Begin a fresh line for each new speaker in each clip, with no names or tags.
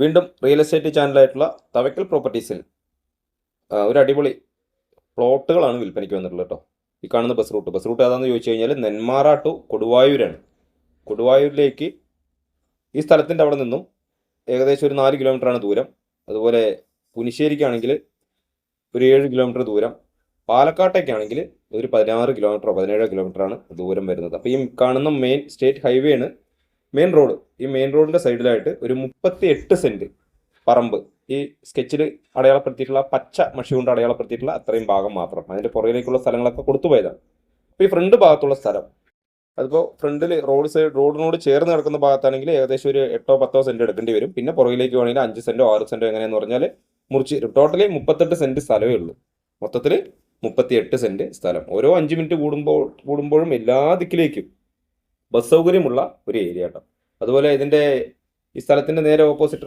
വീണ്ടും real estate ചാനലായിട്ടുള്ള Thavakkal പ്രോപ്പർട്ടീസിൽ ഒരു അടിപൊളി പ്ലോട്ടുകളാണ് വിൽപ്പനയ്ക്ക് വന്നിട്ടുള്ളത് കേട്ടോ. ഈ കാണുന്ന ബസ് റൂട്ട് ഏതാണെന്ന് ചോദിച്ചു കഴിഞ്ഞാൽ നെന്മാറ ടു കൊടുവായൂരാണ്. കൊടുവായൂരിലേക്ക് ഈ സ്ഥലത്തിൻ്റെ അവിടെ നിന്നും ഏകദേശം ഒരു 4 കിലോമീറ്ററാണ് ദൂരം. അതുപോലെ പുനിശ്ശേരിക്കാണെങ്കിൽ ഒരു 7 കിലോമീറ്റർ ദൂരം. പാലക്കാട്ടേക്കാണെങ്കിൽ ഒരു 16 കിലോമീറ്ററോ 17 കിലോമീറ്ററാണ് ദൂരം വരുന്നത്. അപ്പോൾ ഈ കാണുന്ന മെയിൻ സ്റ്റേറ്റ് ഹൈവേ ആണ് മെയിൻ റോഡ്. ഈ മെയിൻ റോഡിൻ്റെ സൈഡിലായിട്ട് ഒരു 38 സെൻറ്റ് പറമ്പ് ഈ സ്കെച്ചിൽ അടയാളപ്പെടുത്തിയിട്ടുള്ള പച്ച മഷി കൊണ്ട് അടയാളപ്പെടുത്തിയിട്ടുള്ള അത്രയും ഭാഗം മാത്രം. അതിൻ്റെ പുറകിലേക്കുള്ള സ്ഥലങ്ങളൊക്കെ കൊടുത്തു പോയതാണ്. അപ്പോൾ ഈ ഫ്രണ്ട് ഭാഗത്തുള്ള സ്ഥലം അതിപ്പോൾ ഫ്രണ്ടിൽ റോഡിനോട് ചേർന്ന് കിടക്കുന്ന ഭാഗത്താണെങ്കിൽ ഏകദേശം ഒരു 8-10 സെൻറ്റ് എടുക്കേണ്ടി വരും. പിന്നെ പുറകിലേക്ക് വേണമെങ്കിൽ 5 സെൻറ്റോ 6 സെൻറ്റോ എങ്ങനെയെന്ന് പറഞ്ഞാൽ മുറിച്ച് ടോട്ടലി 38 സെൻറ്റ് സ്ഥലമേ ഉള്ളൂ. മൊത്തത്തിൽ 38 സെൻറ്റ് സ്ഥലം. ഓരോ 5 മിനിറ്റ് കൂടുമ്പോഴും എല്ലാ ദിക്കിലേക്കും ബസ് സൗകര്യമുള്ള ഒരു ഏരിയ കേട്ടോ. അതുപോലെ ഇതിൻ്റെ ഈ സ്ഥലത്തിൻ്റെ നേരെ ഓപ്പോസിറ്റ്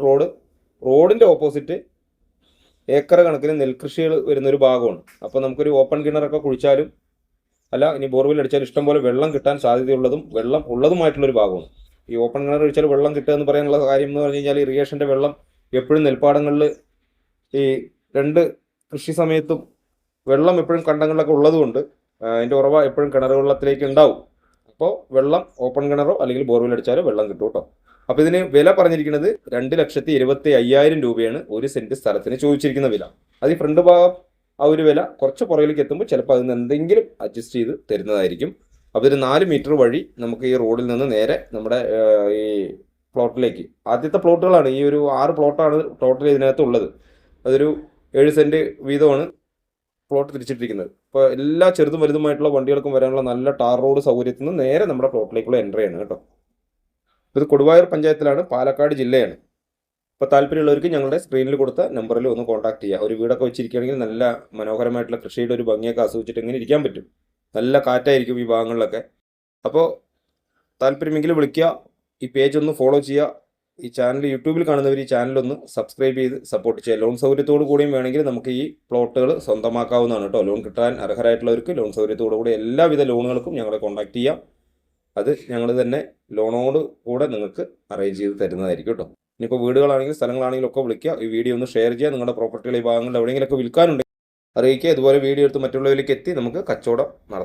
റോഡിൻ്റെ ഓപ്പോസിറ്റ് ഏക്കർ കണക്കിന് നെൽകൃഷികൾ വരുന്നൊരു ഭാഗമാണ്. അപ്പോൾ നമുക്കൊരു ഓപ്പൺ കിണറൊക്കെ കുഴിച്ചാലും അല്ല ഇനി ബോർവെൽ അടിച്ചാലും ഇഷ്ടംപോലെ വെള്ളം കിട്ടാൻ സാധ്യതയുള്ളതും വെള്ളം ഉള്ളതുമായിട്ടുള്ളൊരു ഭാഗമാണ്. ഈ ഓപ്പൺ കിണർ അടിച്ചാൽ വെള്ളം കിട്ടുക എന്ന് പറയാനുള്ള കാര്യം എന്ന് പറഞ്ഞു കഴിഞ്ഞാൽ ഇറിഗേഷൻ്റെ വെള്ളം എപ്പോഴും നെൽപ്പാടങ്ങളിൽ ഈ 2 കൃഷി സമയത്തും വെള്ളം എപ്പോഴും കണ്ടങ്ങളിലൊക്കെ ഉള്ളതുകൊണ്ട് അതിൻ്റെ ഉറവ എപ്പോഴും കിണർ വെള്ളത്തിലേക്ക് ഉണ്ടാവും. അപ്പോൾ വെള്ളം ഓപ്പൺ കിണറോ അല്ലെങ്കിൽ ബോർവെൽ അടിച്ചാലോ വെള്ളം കിട്ടും കേട്ടോ. അപ്പോൾ ഇതിന് വില പറഞ്ഞിരിക്കുന്നത് 2,75,000 രൂപയാണ് ഒരു സെൻറ്റ് സ്ഥലത്തിന് ചോദിച്ചിരിക്കുന്ന വില. അത് ഈ ഫ്രണ്ട് ഭാഗം ആ ഒരു വില കുറച്ച് പുറകിലേക്ക് എത്തുമ്പോൾ ചിലപ്പോൾ അതിന് എന്തെങ്കിലും അഡ്ജസ്റ്റ് ചെയ്ത് തരുന്നതായിരിക്കും. അപ്പോൾ ഒരു 4 മീറ്റർ വഴി നമുക്ക് ഈ റോഡിൽ നിന്ന് നേരെ നമ്മുടെ ഈ പ്ലോട്ടിലേക്ക്, ആദ്യത്തെ പ്ലോട്ടുകളാണ് ഈ ഒരു 6 പ്ലോട്ടാണ് ടോട്ടൽ ഇതിനകത്ത് ഉള്ളത്. അതൊരു 7 സെൻറ്റ് വീതമാണ് പ്ലോട്ട് തിരിച്ചിട്ടിരിക്കുന്നത്. ഇപ്പോൾ എല്ലാ ചെറുതും വലുതുമായിട്ടുള്ള വണ്ടികൾക്കും വരാനുള്ള നല്ല ടാർ റോഡ് സൗകര്യത്തിൽ നിന്ന് നേരെ നമ്മുടെ പ്ലോട്ടിലേക്കുള്ള എൻട്രി ആണ് കേട്ടോ. ഇത് കൊടുവായൂർ പഞ്ചായത്തിലാണ്, പാലക്കാട് ജില്ലയാണ്. അപ്പോൾ താല്പര്യമുള്ളവർക്ക് ഞങ്ങളുടെ സ്ക്രീനിൽ കൊടുത്ത നമ്പറിൽ ഒന്ന് കോൺടാക്ട് ചെയ്യുക. ഒരു വീടൊക്കെ വെച്ചിരിക്കുകയാണെങ്കിൽ നല്ല മനോഹരമായിട്ടുള്ള കൃഷിയുടെ ഒരു ഭംഗിയൊക്കെ ആസ്വദിച്ചിട്ട് എങ്ങനെ ഇരിക്കാൻ പറ്റും. നല്ല കാറ്റായിരിക്കും ഈ ഭാഗങ്ങളിലൊക്കെ. അപ്പോൾ താല്പര്യമെങ്കിൽ വിളിക്കുക. ഈ പേജ് ഒന്ന് ഫോളോ ചെയ്യുക. ഈ ചാനൽ യൂട്യൂബിൽ കാണുന്നവർ ഈ ചാനലൊന്ന് സബ്സ്ക്രൈബ് ചെയ്ത് സപ്പോർട്ട് ചെയ്യുക. ലോൺ സൗകര്യത്തോടു കൂടിയും വേണമെങ്കിൽ നമുക്ക് ഈ പ്ലോട്ടുകൾ സ്വന്തമാക്കാവുന്നതാണ് കേട്ടോ. ലോൺ കിട്ടാൻ അർഹരായിട്ടുള്ളവർക്ക് ലോൺ സൗകര്യത്തോടു കൂടി എല്ലാവിധ ലോണുകൾക്കും ഞങ്ങളെ കോൺടാക്ട് ചെയ്യാം. അത് ഞങ്ങൾ തന്നെ ലോണോട് കൂടെ നിങ്ങൾക്ക് അറേഞ്ച് ചെയ്ത് തരുന്നതായിരിക്കും കേട്ടോ. ഇനിയിപ്പോൾ വീടുകളാണെങ്കിലും സ്ഥലങ്ങളാണെങ്കിലും ഒക്കെ വിളിക്കുക. ഈ വീഡിയോ ഒന്ന് ഷെയർ ചെയ്യുക. നിങ്ങളുടെ പ്രോപ്പർട്ടികൾ ഈ ഭാഗങ്ങളിൽ എവിടെയെങ്കിലുമൊക്കെ വിൽക്കാനുണ്ടെങ്കിൽ അറിയിക്കുക. ഇതുപോലെ വീഡിയോ എടുത്ത് മറ്റുള്ളവരിലേക്ക് എത്തി നമുക്ക് കച്ചവടം നടത്താം.